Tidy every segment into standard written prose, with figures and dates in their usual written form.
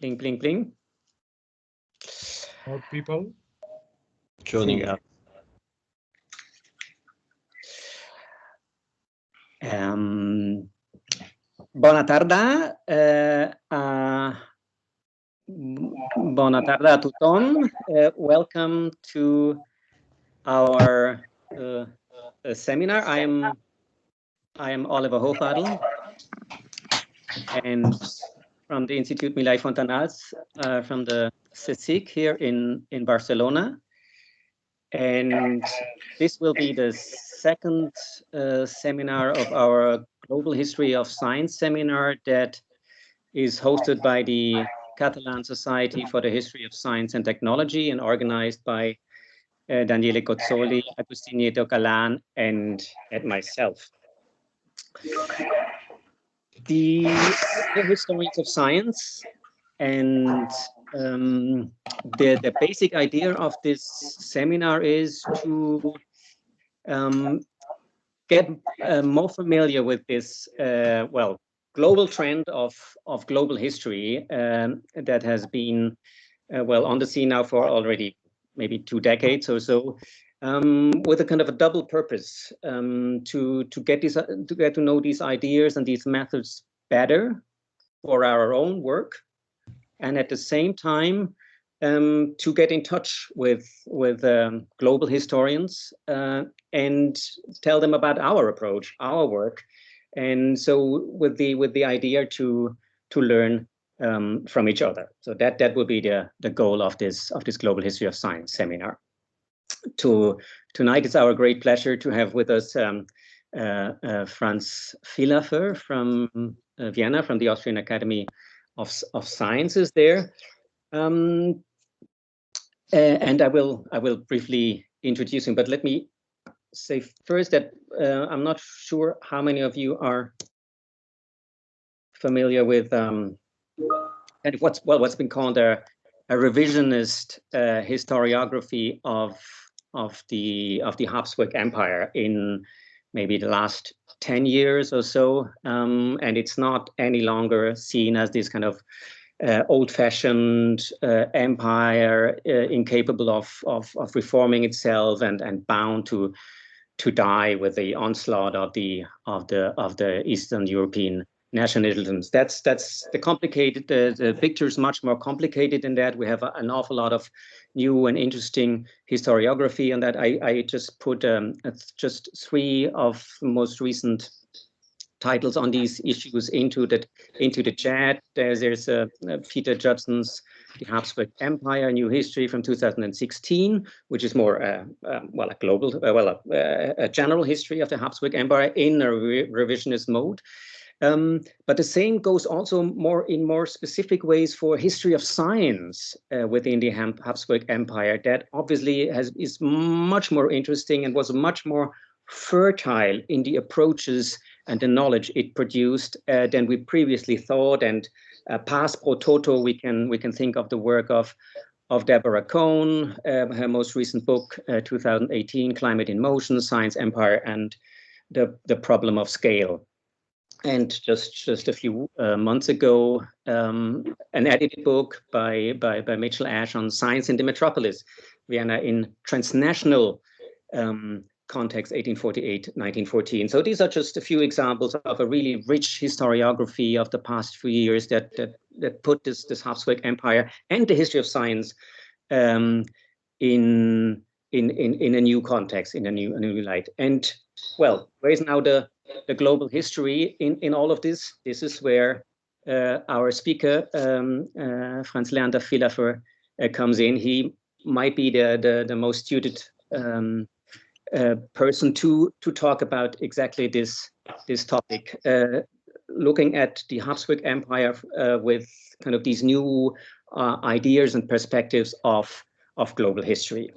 Bling, bling, bling. More people joining up. Bona tarda. Bona tarda a tothom. Welcome to our seminar. I am Oliver Hofadel, and from the Institut Milai Fontanals, from the SCHCT here in Barcelona. And this will be the second seminar of our Global History of Science seminar that is hosted by the Catalan Society for the History of Science and Technology and organized by Daniele Cozzoli, Agustin Nieto Galan, and myself. The historians of science and the basic idea of this seminar is to get more familiar with this, global trend of global history that has been, on the scene now for already maybe 2 decades or so, with a kind of a double purpose, to get to know these ideas and these methods better for our own work, and at the same time to get in touch with global historians and tell them about our approach, our work, and so with the idea to learn from each other. So that will be the goal of this Global History of Science seminar. Tonight it's our great pleasure to have with us Franz L.Fillafer from Vienna, from the Austrian Academy of Sciences there, and I will briefly introduce him. But let me say first that I'm not sure how many of you are familiar with what's been called a revisionist historiography of the Habsburg Empire in maybe the last 10 years or so, and it's not any longer seen as this kind of old-fashioned empire, incapable of reforming itself and bound to die with the onslaught of the Eastern European nationalisms. That's the complicated. The picture is much more complicated than that. We have an awful lot of new and interesting historiography, and that I just put just 3 of the most recent titles on these issues into the chat. There's Peter Judson's The Habsburg Empire: New History from 2016, which is more a global, a general history of the Habsburg Empire in a revisionist mode. But the same goes also in more specific ways for history of science within the Habsburg Empire. That obviously is much more interesting and was much more fertile in the approaches and the knowledge it produced than we previously thought. And pars pro toto, we can think of the work of Deborah Cohn, her most recent book, 2018, Climate in Motion: Science, Empire, and the Problem of Scale. And just a few months ago, an edited book by Mitchell Ash on science in the metropolis, Vienna in transnational context, 1848-1914. So these are just a few examples of a really rich historiography of the past few years that put this Habsburg Empire and the history of science in a new context, in a new light. And well, where is now the global history in all of this? This is where our speaker, Franz L.Fillafer, comes in. He might be the most suited person to talk about exactly this topic, looking at the Habsburg Empire with kind of these new ideas and perspectives of global history.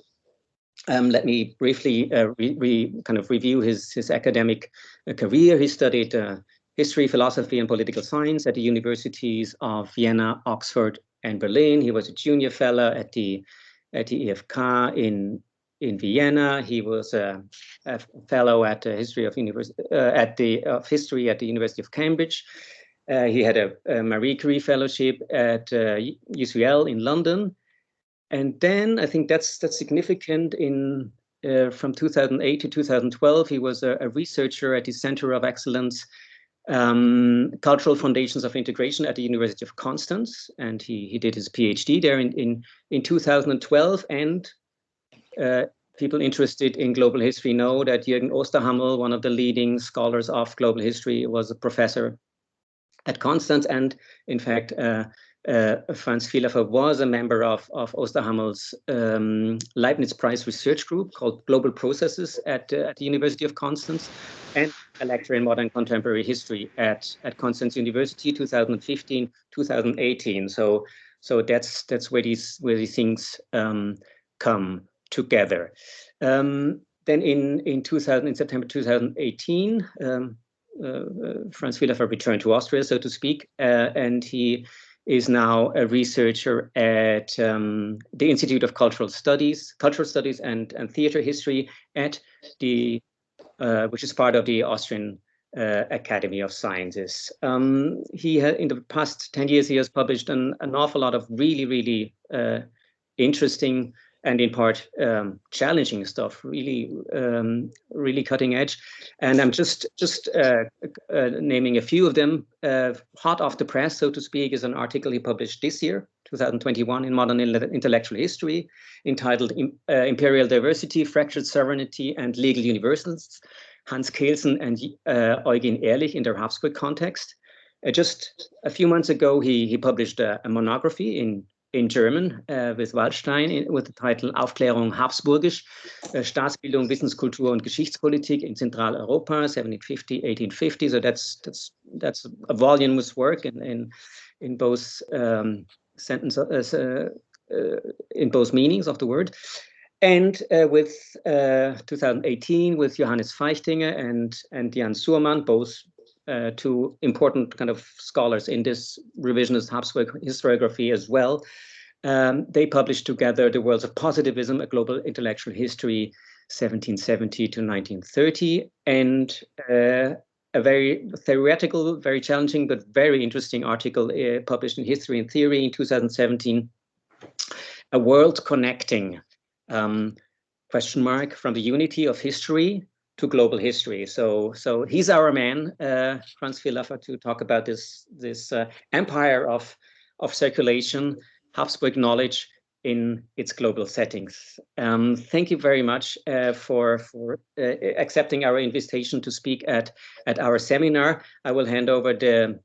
Let me briefly kind of review his academic career. He studied history, philosophy, and political science at the universities of Vienna, Oxford, and Berlin. He was a junior fellow at the EFK in Vienna. He was a fellow at the History of History at the University of Cambridge. He had a Marie Curie fellowship at UCL in London. And then I think that's significant. From 2008 to 2012, he was a researcher at the Center of Excellence, Cultural Foundations of Integration at the University of Constance, and he did his PhD there in 2012. And people interested in global history know that Jürgen Osterhammel, one of the leading scholars of global history, was a professor at Constance, and in fact, Franz Villafer was a member of Osterhammel's Leibniz Prize research group called Global Processes at the University of Constance, and a lecturer in modern contemporary history at Constance University, 2015-2018. So that's where these things come together. Then in September 2018. Franz Villafer returned to Austria, so to speak, and he is now a researcher at the Institute of Cultural Studies and Theater History at the, which is part of the Austrian Academy of Sciences. He had, in the past 10 years, he has published an awful lot of really interesting and in part challenging stuff, really cutting edge. And I'm just naming a few of them. Hot off the press, so to speak, is an article he published this year, 2021, in Modern Intellectual History, entitled Imperial Diversity, Fractured Sovereignty, and Legal Universals, Hans Kelsen and Eugen Ehrlich in their Habsburg context. Just a few months ago, he published a monography in German with Waldstein with the title Aufklärung Habsburgisch, Staatsbildung, Wissenskultur und Geschichtspolitik in Zentraleuropa, 1750-1850. So that's a voluminous work in both sentences, in both meanings of the word. And with 2018 with Johannes Feichtinger and Jan Surman, both two important kind of scholars in this revisionist Habsburg historiography as well. They published together The Worlds of Positivism, A Global Intellectual History, 1770 to 1930, and a very theoretical, very challenging, but very interesting article published in History and Theory in 2017, A World Connecting, question mark, from the unity of history to global history. So he's our man, Franz Villafer, to talk about this empire of circulation, Habsburg knowledge in its global settings. Thank you very much for accepting our invitation to speak at our seminar. I will hand over the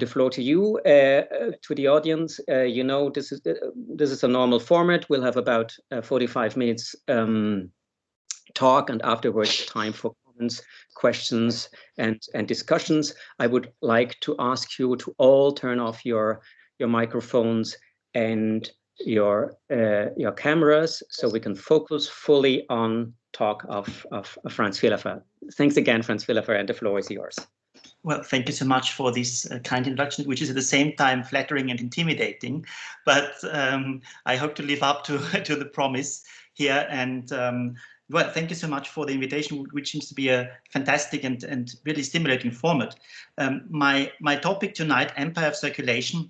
floor to you, to the audience. You know, this is a normal format. We'll have about 45 minutes talk, and afterwards time for comments, questions, and discussions. I would like to ask you to all turn off your microphones and your cameras, so we can focus fully on talk of Franz Villafer. Thanks again, Franz Villafer, and the floor is yours. Well, thank you so much for this kind introduction, which is at the same time flattering and intimidating. But I hope to live up to the promise here. And well, thank you so much for the invitation, which seems to be a fantastic and really stimulating format. My topic tonight, Empire of Circulation,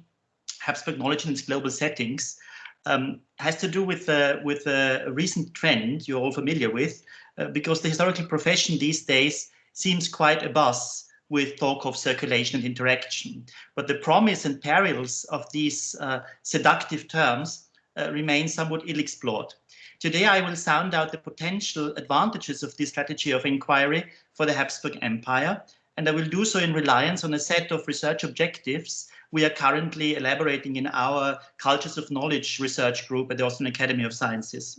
Habsburg Knowledge in its Global Settings, has to do with a recent trend you're all familiar with, because the historical profession these days seems quite abuzz with talk of circulation and interaction. But the promise and perils of these seductive terms remain somewhat ill-explored. Today, I will sound out the potential advantages of this strategy of inquiry for the Habsburg Empire, and I will do so in reliance on a set of research objectives we are currently elaborating in our Cultures of Knowledge research group at the Austrian Academy of Sciences.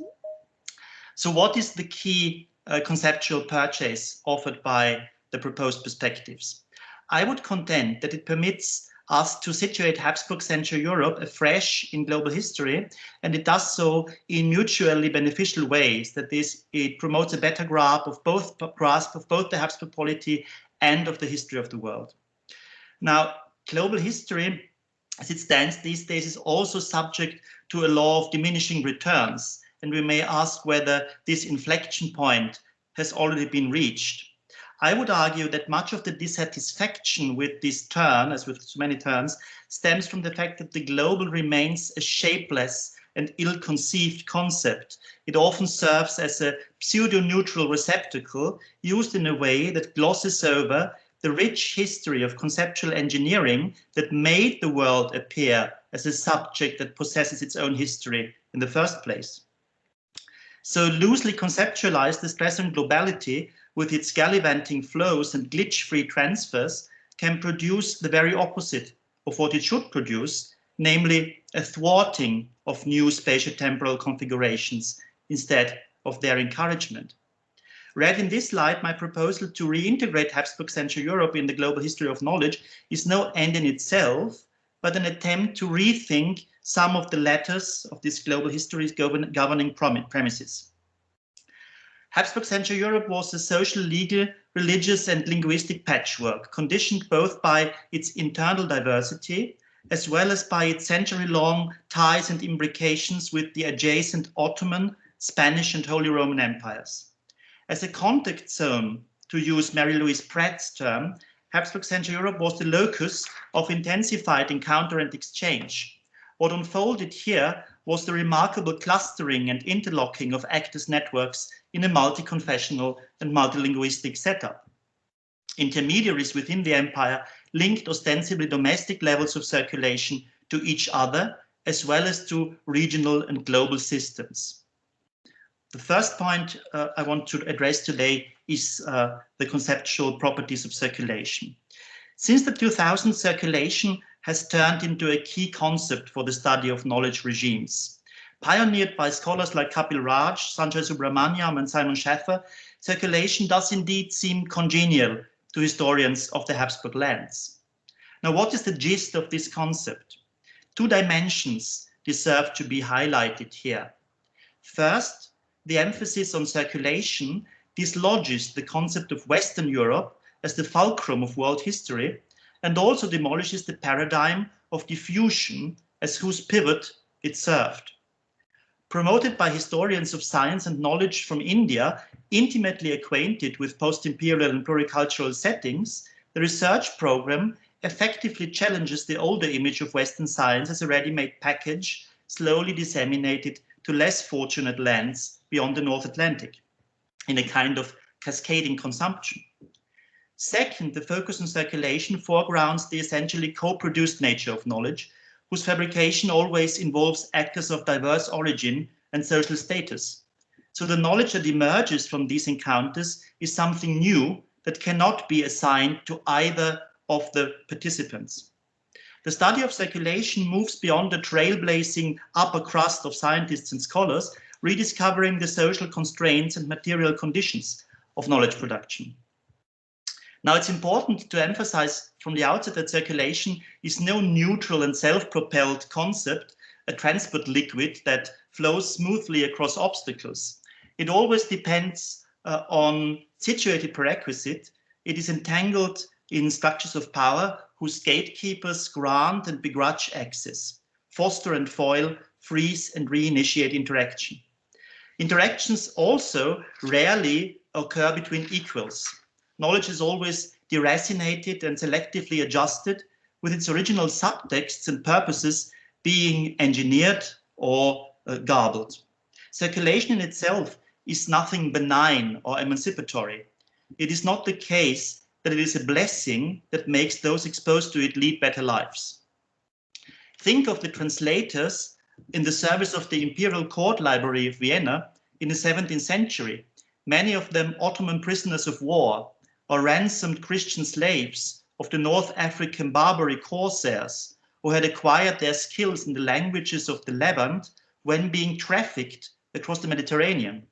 So what is the key conceptual purchase offered by the proposed perspectives? I would contend that it permits us to situate Habsburg Central Europe afresh in global history, and it does so in mutually beneficial ways. That is, it promotes a better grasp of both the Habsburg polity and of the history of the world. Now, global history, as it stands these days, is also subject to a law of diminishing returns, and we may ask whether this inflection point has already been reached. I would argue that much of the dissatisfaction with this turn, as with so many turns, stems from the fact that the global remains a shapeless and ill-conceived concept. It often serves as a pseudo-neutral receptacle used in a way that glosses over the rich history of conceptual engineering that made the world appear as a subject that possesses its own history in the first place. So loosely conceptualized, this present globality, with its gallivanting flows and glitch-free transfers, can produce the very opposite of what it should produce, namely a thwarting of new spatio-temporal configurations instead of their encouragement. Read in this light, my proposal to reintegrate Habsburg Central Europe in the global history of knowledge is no end in itself, but an attempt to rethink some of the letters of this global history's governing premises. Habsburg Central Europe was a social, legal, religious, and linguistic patchwork, conditioned both by its internal diversity as well as by its century-long ties and imbrications with the adjacent Ottoman, Spanish, and Holy Roman empires. As a contact zone, to use Mary-Louise Pratt's term, Habsburg Central Europe was the locus of intensified encounter and exchange. What unfolded here was the remarkable clustering and interlocking of actors' networks in a multi-confessional and multilinguistic setup. Intermediaries within the empire linked ostensibly domestic levels of circulation to each other, as well as to regional and global systems. The first point I want to address today is the conceptual properties of circulation. Since the 2000s, circulation has turned into a key concept for the study of knowledge regimes. Pioneered by scholars like Kapil Raj, Sanjay Subramaniam, and Simon Schaffer, circulation does indeed seem congenial to historians of the Habsburg lands. Now, what is the gist of this concept? Two dimensions deserve to be highlighted here. First, the emphasis on circulation dislodges the concept of Western Europe as the fulcrum of world history, and also demolishes the paradigm of diffusion as whose pivot it served. Promoted by historians of science and knowledge from India, intimately acquainted with post-imperial and pluricultural settings, the research program effectively challenges the older image of Western science as a ready-made package, slowly disseminated to less fortunate lands beyond the North Atlantic, in a kind of cascading consumption. Second, the focus on circulation foregrounds the essentially co-produced nature of knowledge, whose fabrication always involves actors of diverse origin and social status. So the knowledge that emerges from these encounters is something new that cannot be assigned to either of the participants. The study of circulation moves beyond the trailblazing upper crust of scientists and scholars, rediscovering the social constraints and material conditions of knowledge production. Now, it's important to emphasize from the outset that circulation is no neutral and self-propelled concept, a transport liquid that flows smoothly across obstacles. It always depends on situated prerequisite. It is entangled in structures of power whose gatekeepers grant and begrudge access, foster and foil, freeze and reinitiate interaction. Interactions also rarely occur between equals. Knowledge is always deracinated and selectively adjusted, with its original subtexts and purposes being engineered or garbled. Circulation in itself is nothing benign or emancipatory. It is not the case that it is a blessing that makes those exposed to it lead better lives. Think of the translators in the service of the Imperial Court Library of Vienna in the 17th century, many of them Ottoman prisoners of war or ransomed Christian slaves of the North African Barbary corsairs who had acquired their skills in the languages of the Levant when being trafficked across the Mediterranean.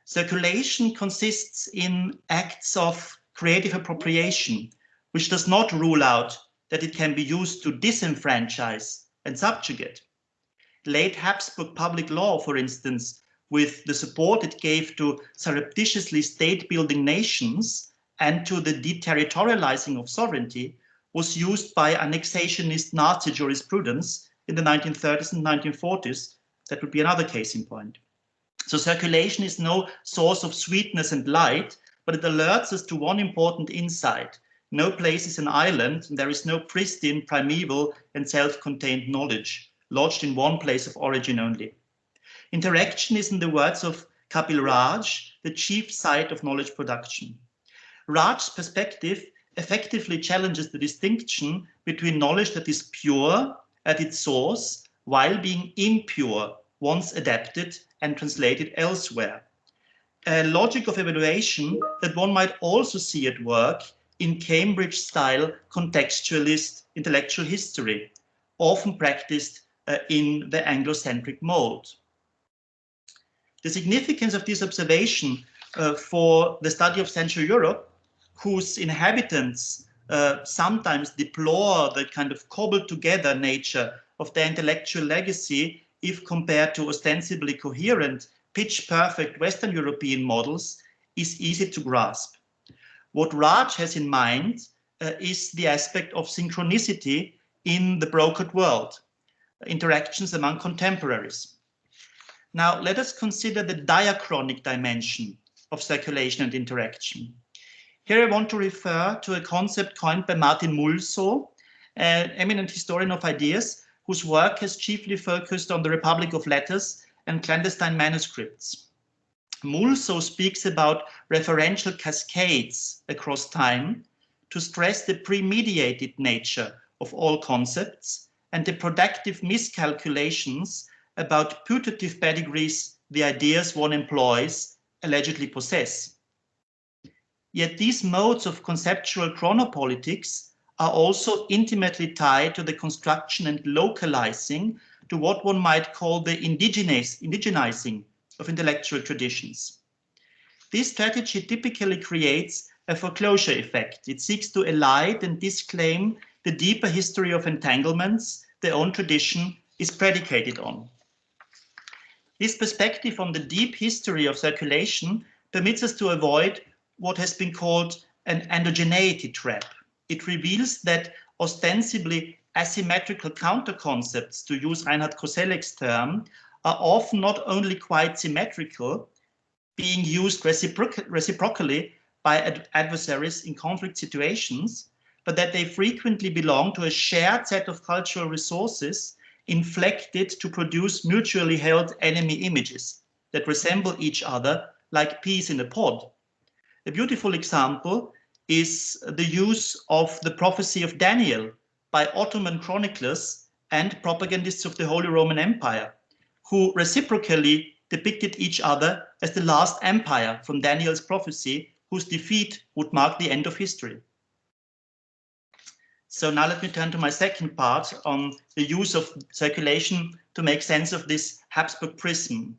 Circulation consists in acts of creative appropriation, which does not rule out that it can be used to disenfranchise and subjugate. Late Habsburg public law, for instance, with the support it gave to surreptitiously state-building nations and to the deterritorializing of sovereignty, was used by annexationist Nazi jurisprudence in the 1930s and 1940s. That would be another case in point. So circulation is no source of sweetness and light, but it alerts us to one important insight. No place is an island, and there is no pristine, primeval, and self-contained knowledge, lodged in one place of origin only. Interaction is, in the words of Kapil Raj, the chief site of knowledge production. Raj's perspective effectively challenges the distinction between knowledge that is pure at its source while being impure once adapted and translated elsewhere. A logic of evaluation that one might also see at work in Cambridge-style contextualist intellectual history, often practiced in the Anglo-centric mold. The significance of this observation for the study of Central Europe, whose inhabitants sometimes deplore the kind of cobbled together nature of their intellectual legacy if compared to ostensibly coherent, pitch-perfect Western European models, is easy to grasp. What Raj has in mind is the aspect of synchronicity in the brokered world, interactions among contemporaries. Now, let us consider the diachronic dimension of circulation and interaction. Here I want to refer to a concept coined by Martin Mulso, an eminent historian of ideas, whose work has chiefly focused on the Republic of Letters and clandestine manuscripts. Mulso speaks about referential cascades across time to stress the premediated nature of all concepts and the productive miscalculations about putative pedigrees the ideas one employs allegedly possess. Yet these modes of conceptual chronopolitics are also intimately tied to the construction and localizing to what one might call the indigenizing of intellectual traditions. This strategy typically creates a foreclosure effect. It seeks to elide and disclaim the deeper history of entanglements their own tradition is predicated on. This perspective on the deep history of circulation permits us to avoid what has been called an endogeneity trap. It reveals that ostensibly asymmetrical counterconcepts, to use Reinhard Koselleck's term, are often not only quite symmetrical, being used reciprocally by adversaries in conflict situations, but that they frequently belong to a shared set of cultural resources inflected to produce mutually held enemy images that resemble each other like peas in a pod. A beautiful example is the use of the prophecy of Daniel by Ottoman chroniclers and propagandists of the Holy Roman Empire, who reciprocally depicted each other as the last empire from Daniel's prophecy, whose defeat would mark the end of history. So now let me turn to my second part on the use of circulation to make sense of this Habsburg prism.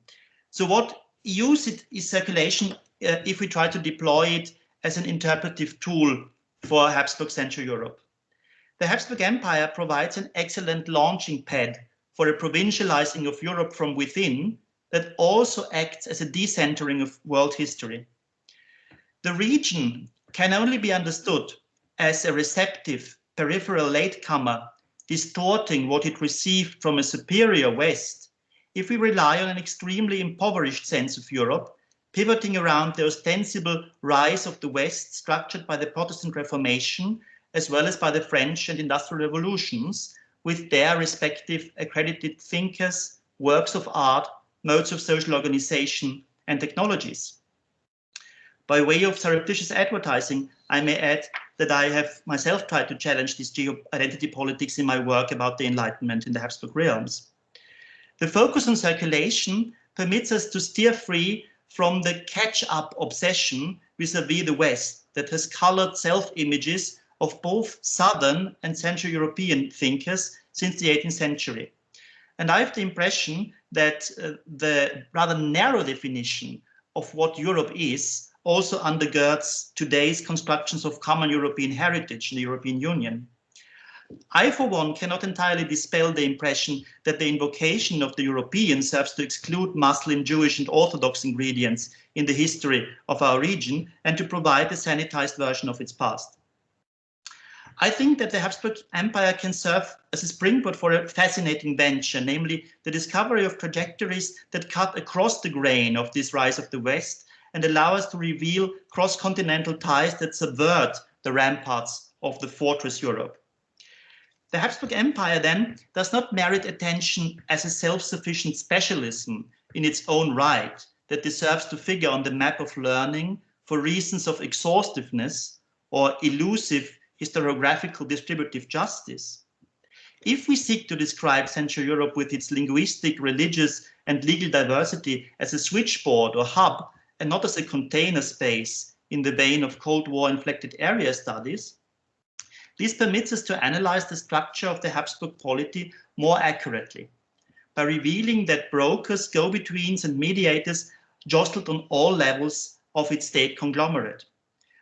So what use is circulation if we try to deploy it as an interpretive tool for Habsburg Central Europe? The Habsburg Empire provides an excellent launching pad for a provincializing of Europe from within that also acts as a decentering of world history. The region can only be understood as a receptive, peripheral latecomer distorting what it received from a superior West if we rely on an extremely impoverished sense of Europe, pivoting around the ostensible rise of the West structured by the Protestant Reformation as well as by the French and Industrial Revolutions, with their respective accredited thinkers, works of art, modes of social organization, and technologies. By way of surreptitious advertising, I may add that I have myself tried to challenge this geo-identity politics in my work about the Enlightenment in the Habsburg realms. The focus on circulation permits us to steer free from the catch-up obsession vis-à-vis the West that has colored self-images of both Southern and Central European thinkers since the 18th century. And I have the impression that the rather narrow definition of what Europe is also undergirds today's constructions of common European heritage in the European Union. I, for one, cannot entirely dispel the impression that the invocation of the European serves to exclude Muslim, Jewish, and Orthodox ingredients in the history of our region and to provide a sanitized version of its past. I think that the Habsburg Empire can serve as a springboard for a fascinating venture, namely the discovery of trajectories that cut across the grain of this rise of the West and allow us to reveal cross-continental ties that subvert the ramparts of the fortress Europe. The Habsburg Empire then does not merit attention as a self-sufficient specialism in its own right that deserves to figure on the map of learning for reasons of exhaustiveness or elusive historiographical distributive justice. If we seek to describe Central Europe with its linguistic, religious, and legal diversity as a switchboard or hub, and not as a container space in the vein of Cold War-inflected area studies, this permits us to analyze the structure of the Habsburg polity more accurately, by revealing that brokers, go-betweens, and mediators jostled on all levels of its state conglomerate.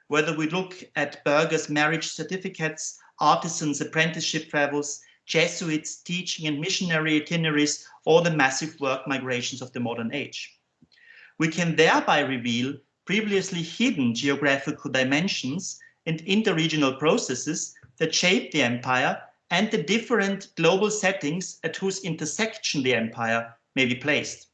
Whether we look at burghers' marriage certificates, artisans' apprenticeship travels, Jesuits' teaching and missionary itineraries, or the massive work migrations of the modern age. We can thereby reveal previously hidden geographical dimensions and interregional processes that shape the empire and the different global settings at whose intersection the empire may be placed.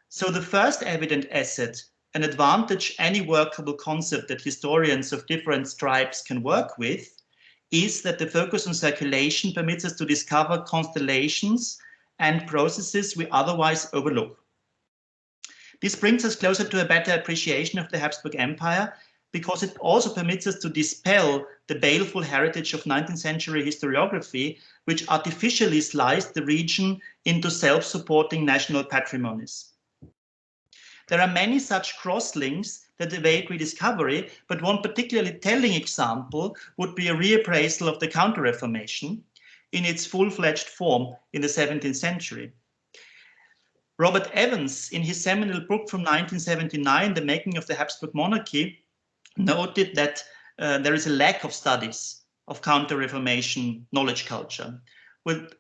So the first evident asset, an advantage any workable concept that historians of different stripes can work with, is that the focus on circulation permits us to discover constellations and processes we otherwise overlook. This brings us closer to a better appreciation of the Habsburg Empire, because it also permits us to dispel the baleful heritage of 19th century historiography, which artificially sliced the region into self-supporting national patrimonies. There are many such cross-links that evade rediscovery, but one particularly telling example would be a reappraisal of the Counter-Reformation in its full-fledged form in the 17th century. Robert Evans, in his seminal book from 1979, The Making of the Habsburg Monarchy, noted that there is a lack of studies of Counter-Reformation knowledge culture.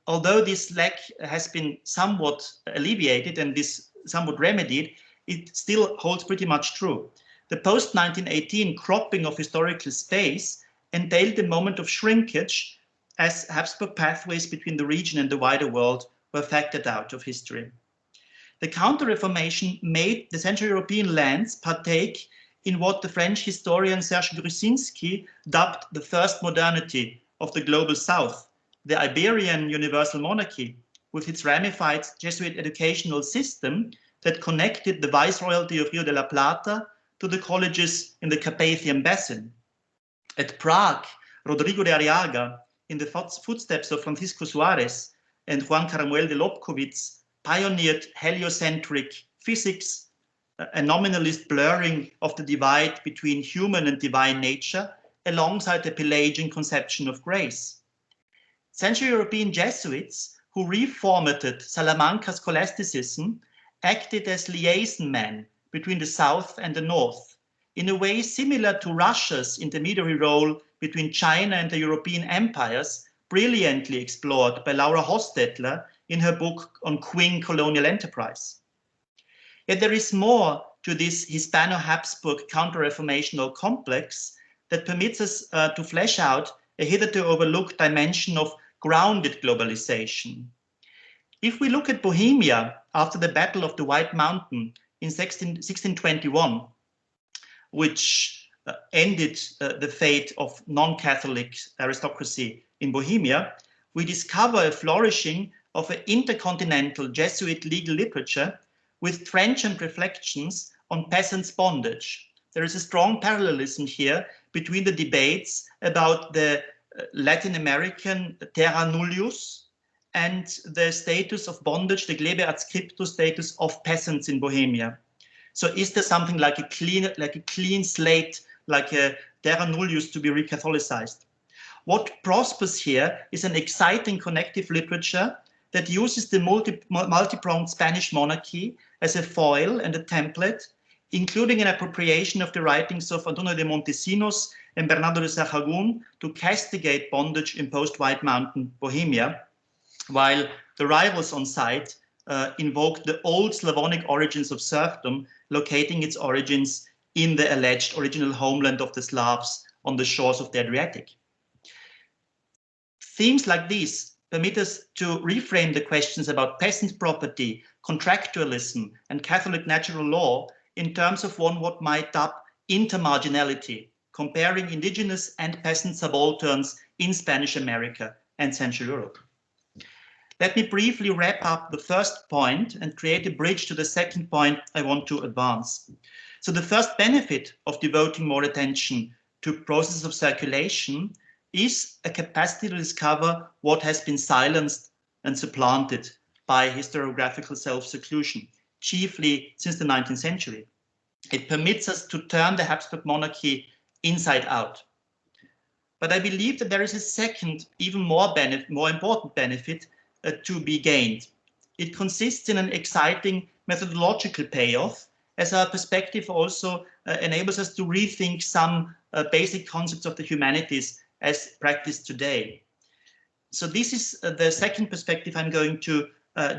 Although this lack has been somewhat alleviated and this somewhat remedied, it still holds pretty much true. The post-1918 cropping of historical space entailed a moment of shrinkage as Habsburg pathways between the region and the wider world were factored out of history. The Counter-Reformation made the Central European lands partake in what the French historian Serge Grusinski dubbed the first modernity of the global south, the Iberian universal monarchy, with its ramified Jesuit educational system that connected the viceroyalty of Rio de la Plata to the colleges in the Carpathian Basin. At Prague, Rodrigo de Arriaga, in the footsteps of Francisco Suarez and Juan Caramuel de Lobkowitz, pioneered heliocentric physics, a nominalist blurring of the divide between human and divine nature, alongside the Pelagian conception of grace. Central European Jesuits, who reformatted Salamanca scholasticism, acted as liaison men between the South and the North, in a way similar to Russia's intermediary role between China and the European empires, brilliantly explored by Laura Hostetler in her book on Qing colonial enterprise. Yet there is more to this Hispano-Habsburg counter-reformational complex that permits us to flesh out a hitherto overlooked dimension of grounded globalization. If we look at Bohemia after the Battle of the White Mountain in 1621, which ended the fate of non-Catholic aristocracy in Bohemia, we discover a flourishing of an intercontinental Jesuit legal literature with trenchant reflections on peasants' bondage. There is a strong parallelism here between the debates about the Latin American terra nullius and the status of bondage, the glebe adscriptus status of peasants in Bohemia. So is there something like a clean slate, like a terra nullius to be recatholicized? What prospers here is an exciting connective literature that uses the multi-pronged Spanish monarchy as a foil and a template, including an appropriation of the writings of Antonio de Montesinos and Bernardo de Sahagún to castigate bondage in post-White Mountain Bohemia, while the rivals on site invoked the old Slavonic origins of serfdom, locating its origins in the alleged original homeland of the Slavs on the shores of the Adriatic. Themes like these permit us to reframe the questions about peasant property, contractualism, and Catholic natural law in terms of what might dub intermarginality, comparing indigenous and peasant subalterns in Spanish America and Central Europe. Let me briefly wrap up the first point and create a bridge to the second point I want to advance. So the first benefit of devoting more attention to processes of circulation is a capacity to discover what has been silenced and supplanted by historiographical self-seclusion, chiefly since the 19th century. It permits us to turn the Habsburg monarchy inside out. But I believe that there is a second, even more important benefit to be gained. It consists in an exciting methodological payoff, as our perspective also enables us to rethink some basic concepts of the humanities as practiced today. So this is the second perspective I'm going to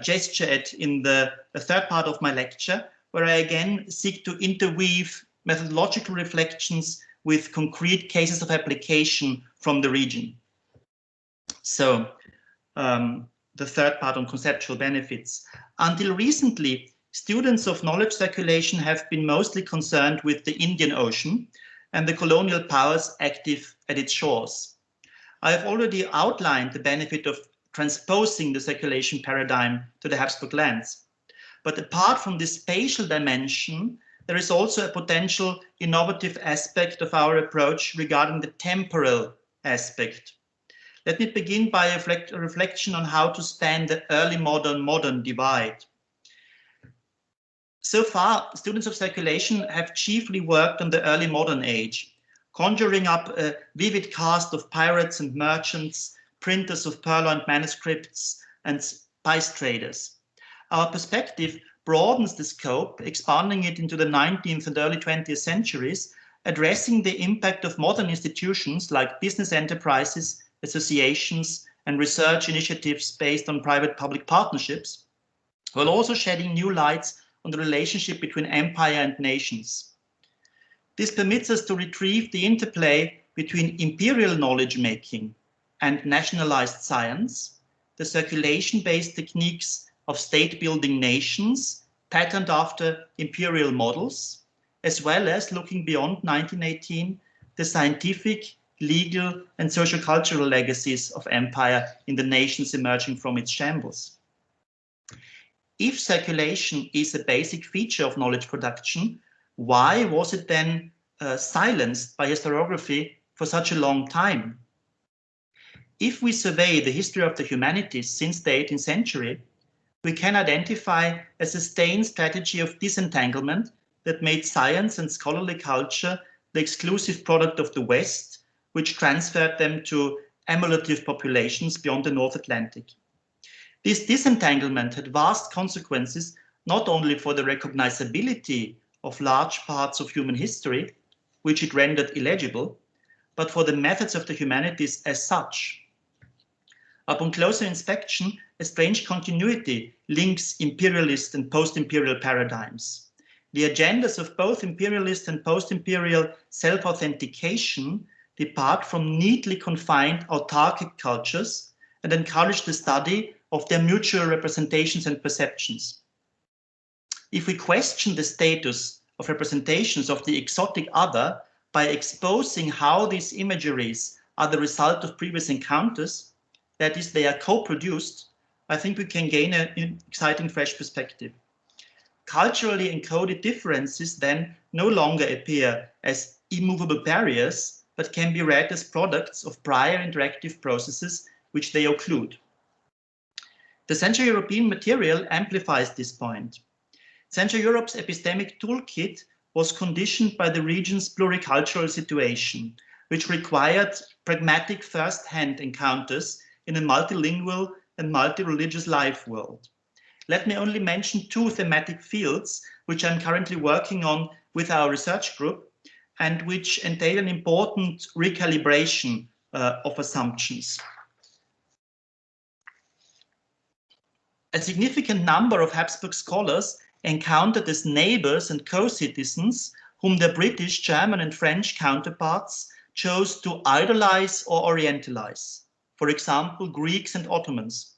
gesture at in the third part of my lecture, where I again seek to interweave methodological reflections with concrete cases of application from the region. So the third part on conceptual benefits. Until recently, students of knowledge circulation have been mostly concerned with the Indian Ocean and the colonial powers active at its shores. I have already outlined the benefit of transposing the circulation paradigm to the Habsburg lands. But apart from this spatial dimension, there is also a potential innovative aspect of our approach regarding the temporal aspect. Let me begin by a reflection on how to span the early modern divide. So far, students of circulation have chiefly worked on the early modern age, conjuring up a vivid cast of pirates and merchants, printers of purloined manuscripts, and spice traders. Our perspective broadens the scope, expanding it into the 19th and early 20th centuries, addressing the impact of modern institutions like business enterprises, associations, and research initiatives based on private-public partnerships, while also shedding new lights on the relationship between empire and nations. This permits us to retrieve the interplay between imperial knowledge-making and nationalized science, the circulation-based techniques of state-building nations patterned after imperial models, as well as, looking beyond 1918, the scientific, legal, and socio-cultural legacies of empire in the nations emerging from its shambles. If circulation is a basic feature of knowledge production, why was it then silenced by historiography for such a long time? If we survey the history of the humanities since the 18th century, we can identify a sustained strategy of disentanglement that made science and scholarly culture the exclusive product of the West, which transferred them to emulative populations beyond the North Atlantic. This disentanglement had vast consequences not only for the recognizability of large parts of human history, which it rendered illegible, but for the methods of the humanities as such. Upon closer inspection, a strange continuity links imperialist and post-imperial paradigms. The agendas of both imperialist and post-imperial self-authentication depart from neatly confined autarkic cultures and encourage the study of their mutual representations and perceptions. If we question the status of representations of the exotic other by exposing how these imageries are the result of previous encounters, that is, they are co-produced, I think we can gain an exciting fresh perspective. Culturally encoded differences then no longer appear as immovable barriers, but can be read as products of prior interactive processes which they occlude. The Central European material amplifies this point. Central Europe's epistemic toolkit was conditioned by the region's pluricultural situation, which required pragmatic first-hand encounters in a multilingual and multi-religious life world. Let me only mention two thematic fields which I'm currently working on with our research group and which entail an important recalibration of assumptions. A significant number of Habsburg scholars encountered as neighbors and co-citizens whom their British, German, and French counterparts chose to idolize or orientalize, for example, Greeks and Ottomans.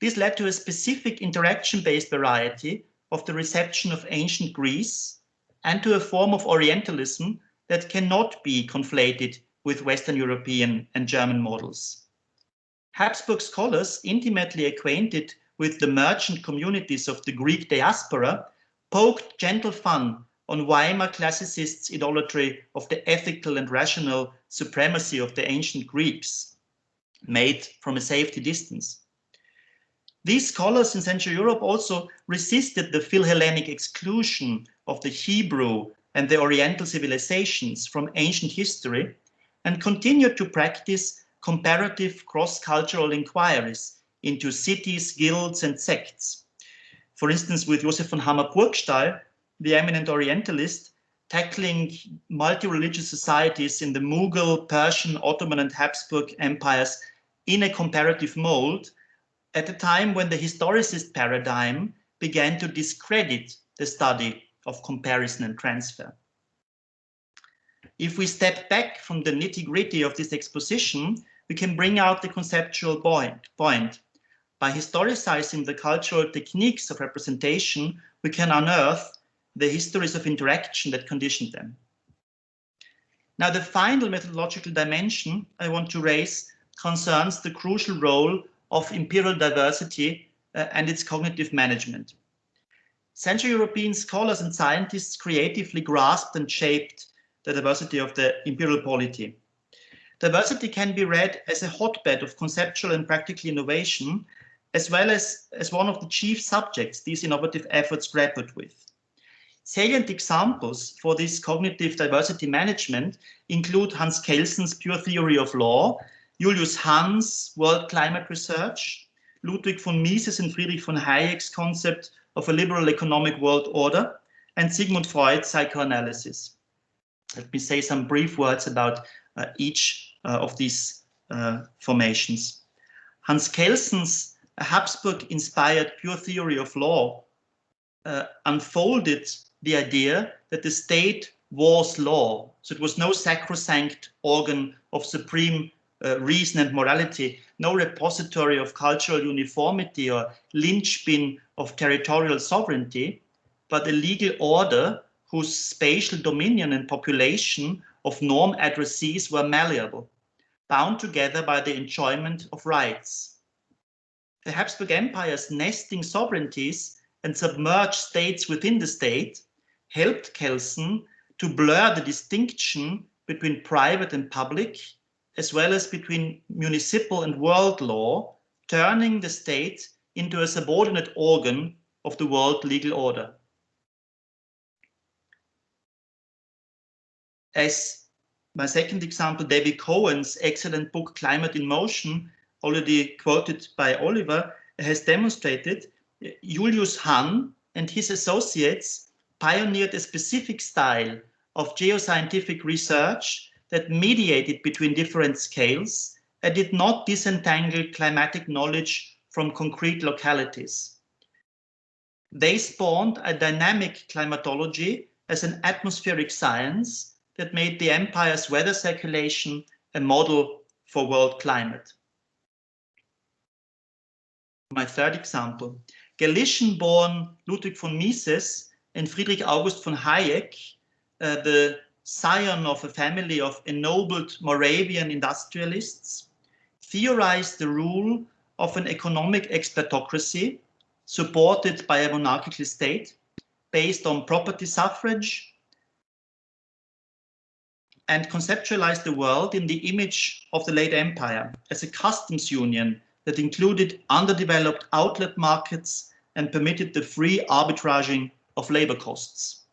This led to a specific interaction-based variety of the reception of ancient Greece and to a form of Orientalism that cannot be conflated with Western European and German models. Habsburg scholars intimately acquainted with the merchant communities of the Greek diaspora poked gentle fun on Weimar classicists' idolatry of the ethical and rational supremacy of the ancient Greeks, made from a safety distance. These scholars in Central Europe also resisted the Philhellenic exclusion of the Hebrew and the Oriental civilizations from ancient history and continued to practice comparative cross-cultural inquiries into cities, guilds, and sects. For instance, with Josef von Hammer-Purgstall, the eminent Orientalist, tackling multi-religious societies in the Mughal, Persian, Ottoman, and Habsburg empires in a comparative mold at a time when the historicist paradigm began to discredit the study of comparison and transfer. If we step back from the nitty-gritty of this exposition, we can bring out the conceptual point. By historicizing the cultural techniques of representation, we can unearth the histories of interaction that conditioned them. Now, the final methodological dimension I want to raise concerns the crucial role of imperial diversity and its cognitive management. Central European scholars and scientists creatively grasped and shaped the diversity of the imperial polity. Diversity can be read as a hotbed of conceptual and practical innovation, as well as one of the chief subjects these innovative efforts grappled with. Salient examples for this cognitive diversity management include Hans Kelsen's pure theory of law, Julius Hahn's world climate research, Ludwig von Mises and Friedrich von Hayek's concept of a liberal economic world order, and Sigmund Freud's psychoanalysis. Let me say some brief words about each of these formations. Hans Kelsen's Habsburg-inspired pure theory of law unfolded the idea that the state was law. So it was no sacrosanct organ of supreme reason and morality, no repository of cultural uniformity or linchpin of territorial sovereignty, but a legal order whose spatial dominion and population of norm addressees were malleable, bound together by the enjoyment of rights. The Habsburg Empire's nesting sovereignties and submerged states within the state helped Kelsen to blur the distinction between private and public, as well as between municipal and world law, turning the state into a subordinate organ of the world legal order. As my second example, David Cohen's excellent book, Climate in Motion, already quoted by Oliver, has demonstrated, Julius Hahn and his associates pioneered a specific style of geoscientific research that mediated between different scales and did not disentangle climatic knowledge from concrete localities. They spawned a dynamic climatology as an atmospheric science that made the empire's weather circulation a model for world climate. My third example, Galician-born Ludwig von Mises and Friedrich August von Hayek, the scion of a family of ennobled Moravian industrialists, theorized the rule of an economic exploitocracy supported by a monarchical state based on property suffrage, and conceptualized the world in the image of the late empire as a customs union that included underdeveloped outlet markets and permitted the free arbitraging of labor costs.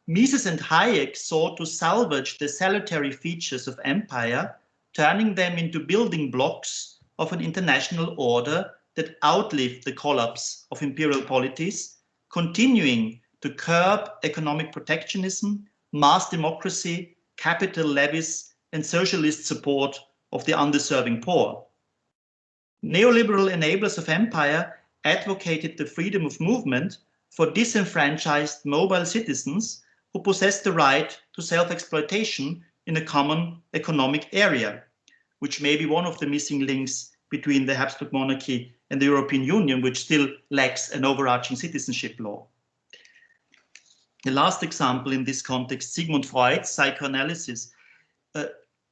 Mises and Hayek sought to salvage the salutary features of empire, turning them into building blocks of an international order that outlived the collapse of imperial polities, continuing to curb economic protectionism, mass democracy, capital levies, and socialist support of the undeserving poor. Neoliberal enablers of empire advocated the freedom of movement for disenfranchised mobile citizens who possess the right to self-exploitation in a common economic area, which may be one of the missing links between the Habsburg monarchy and the European Union, which still lacks an overarching citizenship law. The last example in this context, Sigmund Freud's psychoanalysis.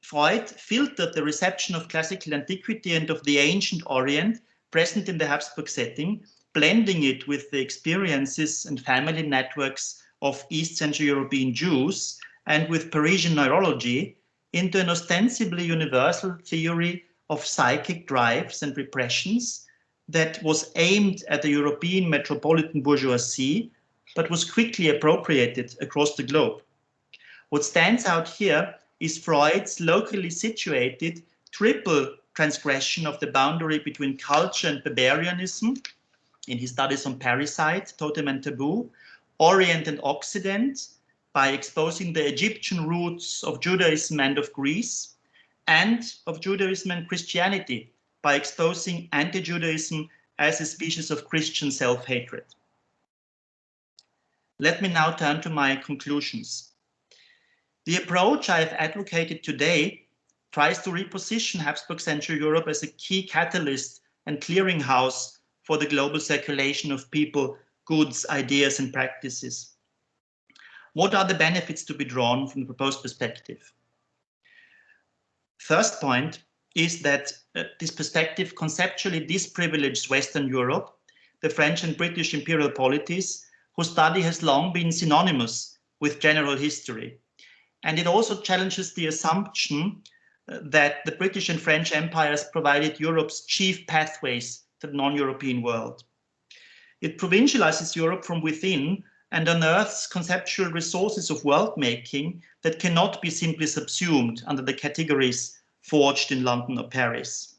Freud filtered the reception of classical antiquity and of the ancient Orient present in the Habsburg setting, blending it with the experiences and family networks of East Central European Jews and with Parisian neurology into an ostensibly universal theory of psychic drives and repressions that was aimed at the European metropolitan bourgeoisie, but was quickly appropriated across the globe. What stands out here is Freud's locally situated triple transgression of the boundary between culture and barbarianism in his studies on parricide, totem and taboo, Orient and Occident, by exposing the Egyptian roots of Judaism and of Greece, and of Judaism and Christianity, by exposing anti-Judaism as a species of Christian self-hatred. Let me now turn to my conclusions. The approach I have advocated today tries to reposition Habsburg Central Europe as a key catalyst and clearinghouse for the global circulation of people, goods, ideas, and practices. What are the benefits to be drawn from the proposed perspective? First point is that this perspective conceptually disprivileges Western Europe, the French and British imperial polities, whose study has long been synonymous with general history. And it also challenges the assumption that the British and French empires provided Europe's chief pathways to the non-European world. It provincializes Europe from within and unearths conceptual resources of world-making that cannot be simply subsumed under the categories forged in London or Paris.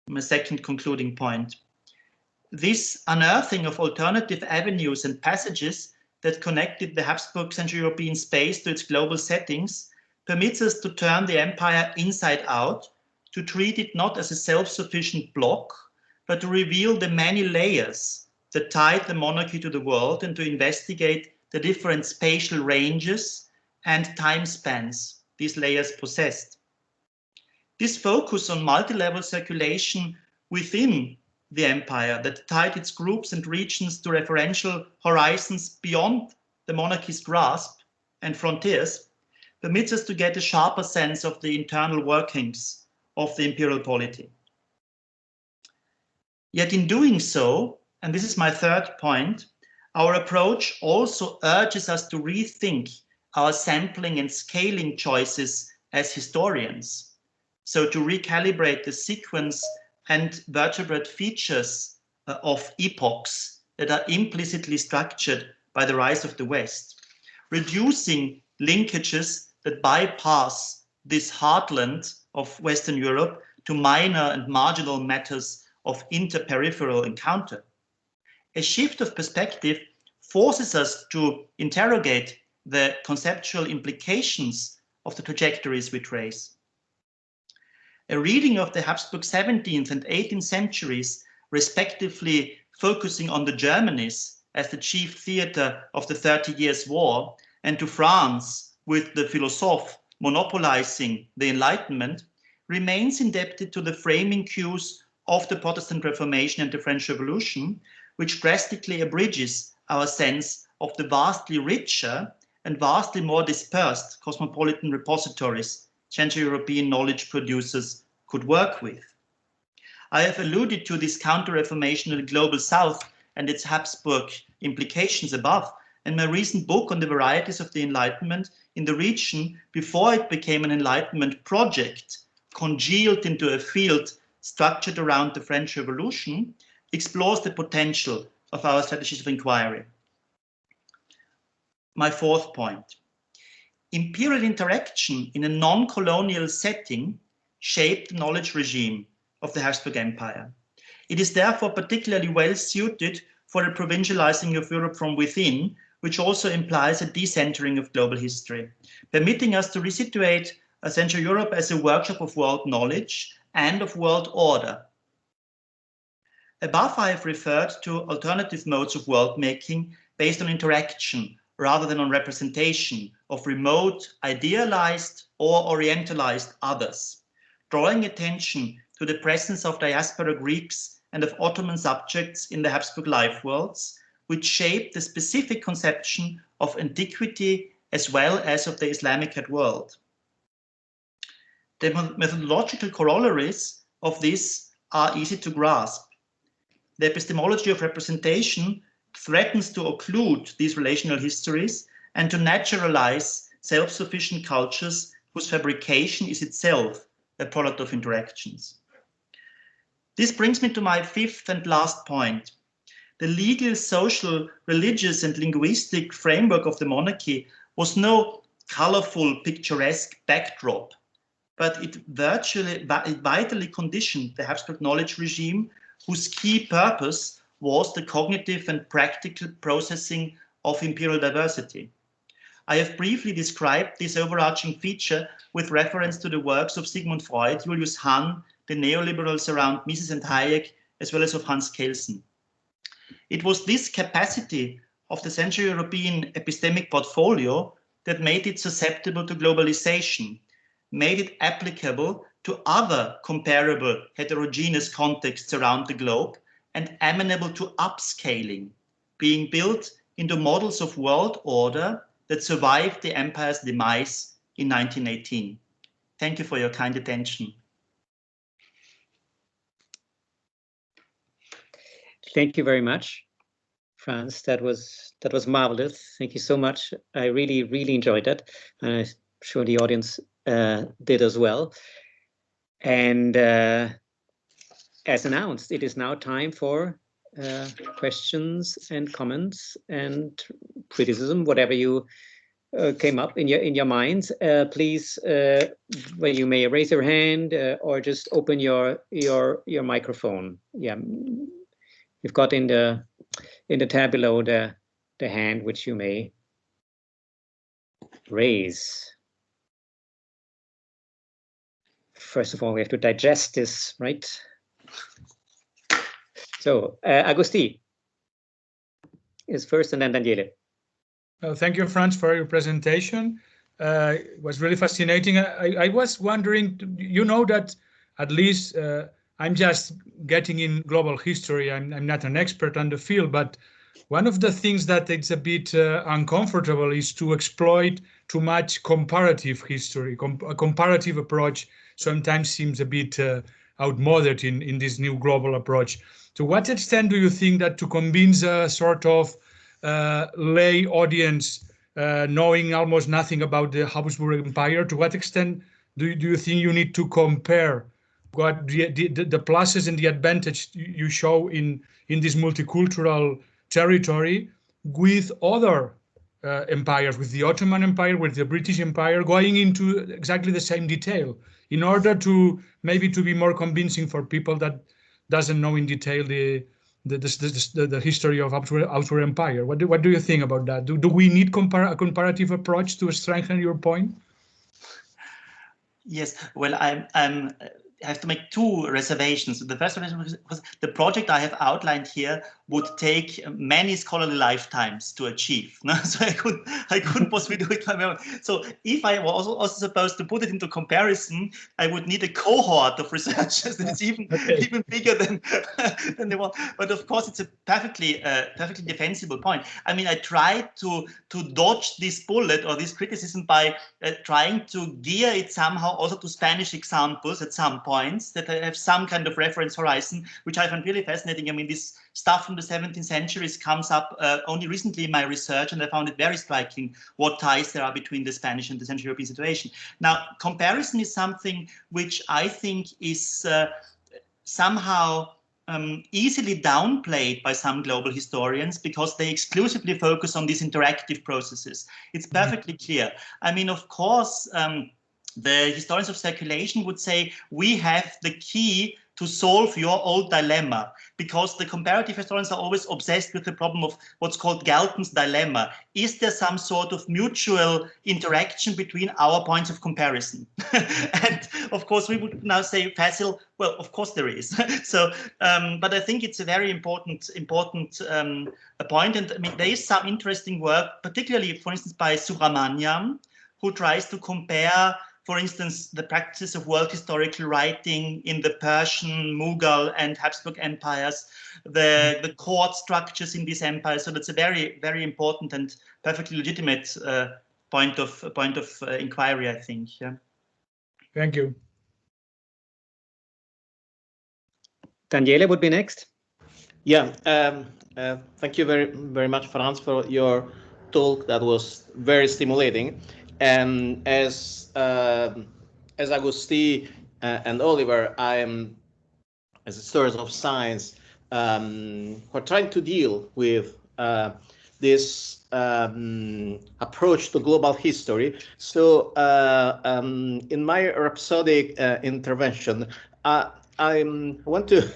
My second concluding point. This unearthing of alternative avenues and passages that connected the Habsburg Central European space to its global settings permits us to turn the empire inside out, to treat it not as a self-sufficient bloc, but to reveal the many layers that tied the monarchy to the world and to investigate the different spatial ranges and time spans these layers possessed. This focus on multi-level circulation within the empire that tied its groups and regions to referential horizons beyond the monarchy's grasp and frontiers permits us to get a sharper sense of the internal workings of the imperial polity. Yet in doing so, and this is my third point, our approach also urges us to rethink our sampling and scaling choices as historians. So to recalibrate the sequence and vertebrate features of epochs that are implicitly structured by the rise of the West, reducing linkages that bypass this heartland of Western Europe to minor and marginal matters of interperipheral encounter. A shift of perspective forces us to interrogate the conceptual implications of the trajectories we trace. A reading of the Habsburg 17th and 18th centuries, respectively focusing on the Germanies as the chief theater of the 30 Years' War, and to France with the philosophe monopolizing the Enlightenment, remains indebted to the framing cues of the Protestant Reformation and the French Revolution, which drastically abridges our sense of the vastly richer and vastly more dispersed cosmopolitan repositories Central European knowledge producers could work with. I have alluded to this counter-reformation in the Global South and its Habsburg implications above, and my recent book on the varieties of the Enlightenment in the region before it became an Enlightenment project, congealed into a field structured around the French Revolution, explores the potential of our strategies of inquiry. My fourth point. Imperial interaction in a non-colonial setting shaped the knowledge regime of the Habsburg Empire. It is therefore particularly well suited for the provincializing of Europe from within, which also implies a decentering of global history, permitting us to resituate Central Europe as a workshop of world knowledge and of world order. Above, I have referred to alternative modes of world making based on interaction rather than on representation of remote, idealized or orientalized others, drawing attention to the presence of diaspora Greeks and of Ottoman subjects in the Habsburg life worlds, which shaped the specific conception of antiquity as well as of the Islamic world. The methodological corollaries of this are easy to grasp. The epistemology of representation threatens to occlude these relational histories and to naturalize self-sufficient cultures whose fabrication is itself a product of interactions. This brings me to my fifth and last point. The legal, social, religious, and linguistic framework of the monarchy was no colorful, picturesque backdrop, but it vitally conditioned the Habsburg knowledge regime, whose key purpose was the cognitive and practical processing of imperial diversity. I have briefly described this overarching feature with reference to the works of Sigmund Freud, Julius Hahn, the neoliberals around Mises and Hayek, as well as of Hans Kelsen. It was this capacity of the Central European epistemic portfolio that made it susceptible to globalization, made it applicable to other comparable heterogeneous contexts around the globe, and amenable to upscaling, being built into models of world order that survived the empire's demise in 1918. Thank you for your kind attention. Thank you very much, Franz. That was marvelous. Thank you so much. I really enjoyed that. I'm sure the audience did as well. And as announced, it is now time for questions and comments and criticism, whatever you came up in your minds. Please, well, you may raise your hand or just open your microphone. Yeah, you've got in the tab below the hand which you may raise. First of all, we have to digest this, right? So, Agusti is first, and then Daniele. Thank you, Franz, for your presentation. It was really fascinating. I was wondering, you know that at least I'm just getting in global history. I'm not an expert on the field, but one of the things that it's a bit uncomfortable is to exploit too much comparative history. A comparative approach sometimes seems a bit outmoded in this new global approach. To what extent do you think that to convince a sort of lay audience knowing almost nothing about the Habsburg Empire, to what extent do you think you need to compare what the pluses and the advantage you show in this multicultural territory with other empires, with the Ottoman Empire, with the British Empire, going into exactly the same detail in order to maybe to be more convincing for people that doesn't know in detail the history of Habsburg Empire? What do you think about that? Do we need a comparative approach to strengthen your point? Yes, well, I have to make two reservations. The first reservation was the project I have outlined here would take many scholarly lifetimes to achieve. No? So I couldn't possibly do it by my own. So if I was also supposed to put it into comparison, I would need a cohort of researchers that's even bigger than the one. But of course, it's a perfectly defensible point. I mean, I tried to dodge this bullet or this criticism by trying to gear it somehow also to Spanish examples at some points that have some kind of reference horizon, which I find really fascinating. I mean, this stuff from the 17th century comes up only recently in my research, and I found it very striking what ties there are between the Spanish and the Central European situation. Now, comparison is something which I think is somehow easily downplayed by some global historians because they exclusively focus on these interactive processes. It's perfectly clear. I mean, of course, the historians of circulation would say we have the key to solve your old dilemma, because the comparative historians are always obsessed with the problem of what's called Galton's dilemma. Is there some sort of mutual interaction between our points of comparison? And of course, we would now say, Fasil, well, of course there is. So, but I think it's a very important point. And I mean, there is some interesting work, particularly, for instance, by Subramaniam, who tries to compare, for instance, the practice of world historical writing in the Persian, Mughal, and Habsburg empires, the court structures in these empires. So that's a very, very important and perfectly legitimate point of inquiry, I think. Yeah. Thank you. Daniele would be next. Yeah, thank you very much, Franz, for your talk. That was very stimulating. And as Agusti and Oliver, I am, as historians of science, we're trying to deal with this approach to global history. So in my rhapsodic intervention, I want to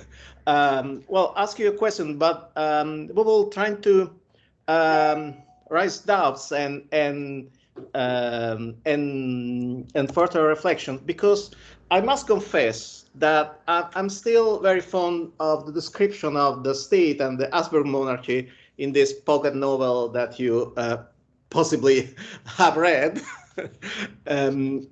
well, ask you a question, but we will try to raise doubts and further reflection, because I must confess that I'm still very fond of the description of the state and the Habsburg monarchy in this pocket novel that you possibly have read. And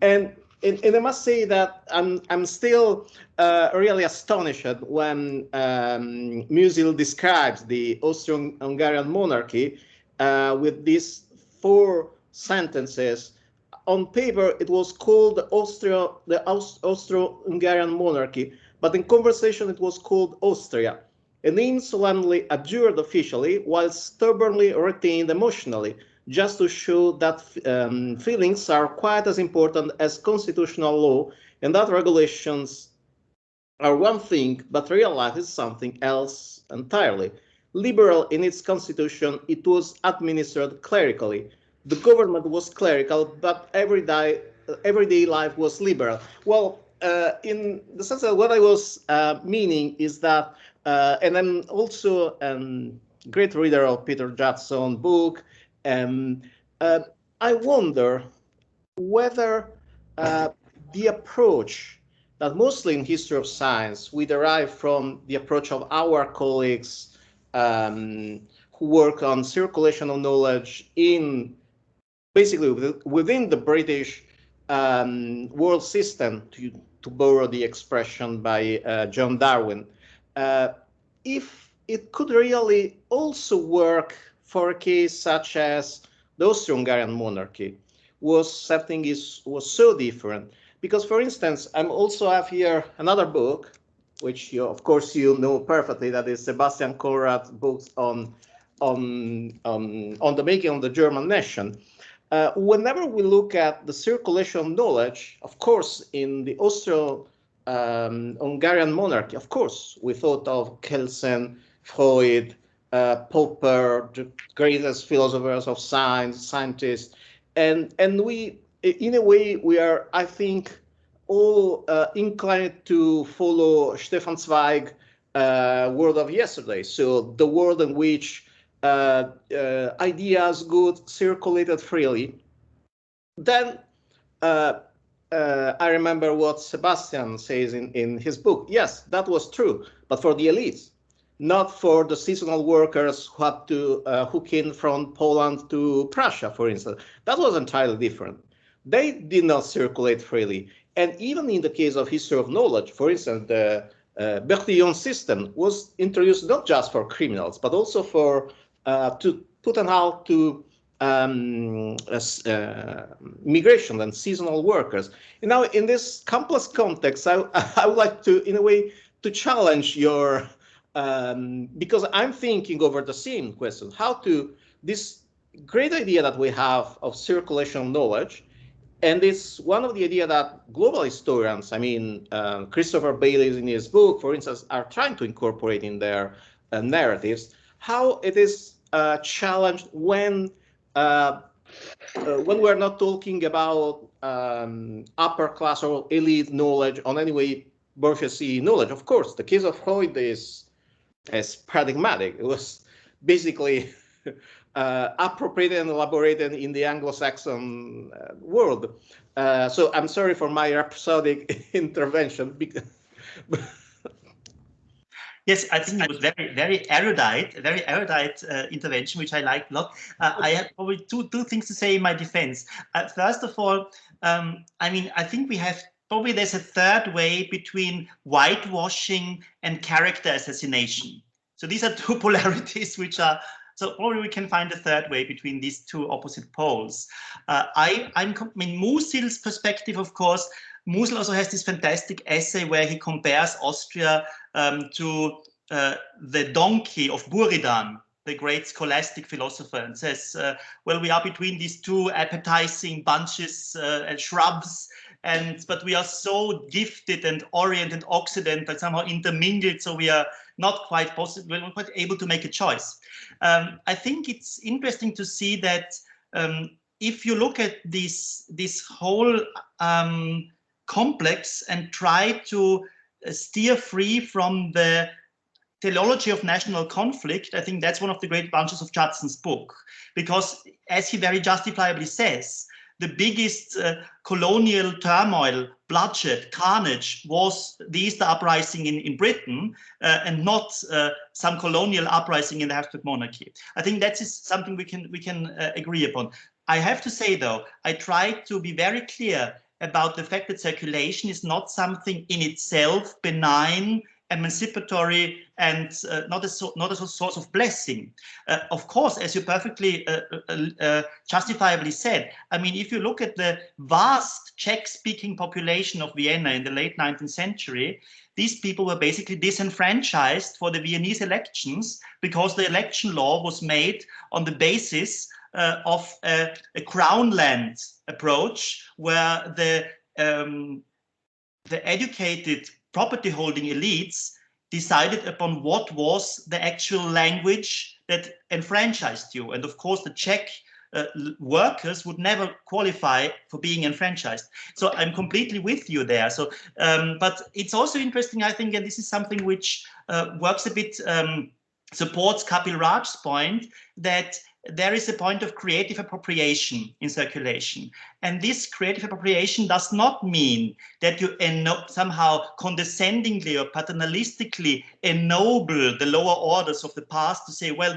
I must say that I'm still really astonished when Musil describes the Austro-Hungarian monarchy with these 4 sentences. On paper, it was called the Austro-Hungarian monarchy, but in conversation, it was called Austria, a name solemnly adjured officially, while stubbornly retained emotionally, just to show that feelings are quite as important as constitutional law, and that regulations are one thing, but real life is something else entirely. Liberal in its constitution, it was administered clerically. The government was clerical, but everyday life was liberal. Well, in the sense that what I was meaning is that, and I'm also a great reader of Peter Jackson's book, I wonder whether the approach that mostly in history of science we derive from the approach of our colleagues who work on circulation of knowledge in basically within the British world system, to borrow the expression by John Darwin, if it could really also work for a case such as the Austro-Hungarian monarchy, was so different. Because, for instance, I also have here another book, which of course you know perfectly, that is Sebastian Conrad's book on the making of the German nation. Whenever we look at the circulation of knowledge, of course, in the Austro-Hungarian monarchy, of course, we thought of Kelsen, Freud, Popper, the greatest philosophers of science, scientists, and we, in a way, we are, I think, all inclined to follow Stefan Zweig's world of yesterday. So the world in which ideas good circulated freely. Then I remember what Sebastian says in his book. Yes, that was true, but for the elites, not for the seasonal workers who had to who came from Poland to Prussia, for instance. That was entirely different. They did not circulate freely. And even in the case of history of knowledge, for instance, the Bertillon system was introduced not just for criminals, but also for to put an halt to migration and seasonal workers. And now, in this complex context, I would like to, in a way, to challenge your, because I'm thinking over the same question, how to, this great idea that we have of circulation of knowledge, and it's one of the ideas that global historians, I mean, Christopher Bayliss in his book, for instance, are trying to incorporate in their narratives, how it is challenged when we're not talking about upper class or elite knowledge, on any way bourgeoisie knowledge. Of course, the case of Freud is paradigmatic. It was basically appropriated and elaborated in the Anglo-Saxon world. So I'm sorry for my rhapsodic intervention. Yes, I think it was very erudite intervention, which I liked a lot. I have probably two things to say in my defense. First of all, I mean, I think we have probably there's a third way between whitewashing and character assassination. So these are two polarities which are. So probably we can find a third way between these two opposite poles. I mean, Musil's perspective, of course. Musil also has this fantastic essay where he compares Austria to the donkey of Buridan, the great scholastic philosopher, and says, well, we are between these two appetizing bunches and shrubs, but we are so gifted and Orient and Occident, but somehow intermingled, so we are not quite possible, we're not quite able to make a choice. I think it's interesting to see that if you look at this whole complex and try to steer free from the teleology of national conflict, I think that's one of the great advantages of Judson's book, because as he very justifiably says, the biggest colonial turmoil, bloodshed, carnage was the Easter uprising in Britain and not some colonial uprising in the Habsburg monarchy. I think that is something we can agree upon. I have to say, though, I try to be very clear about the fact that circulation is not something in itself benign, emancipatory, and not a source of blessing. Of course, as you perfectly justifiably said, I mean, if you look at the vast Czech-speaking population of Vienna in the late 19th century, these people were basically disenfranchised for the Viennese elections because the election law was made on the basis of a crown land approach, where the educated property holding elites decided upon what was the actual language that enfranchised you. And of course, the Czech workers would never qualify for being enfranchised. So I'm completely with you there. So, but it's also interesting, I think, and this is something which works a bit, supports Kapil Raj's point, that there is a point of creative appropriation in circulation. And this creative appropriation does not mean that you somehow condescendingly or paternalistically ennoble the lower orders of the past to say, well,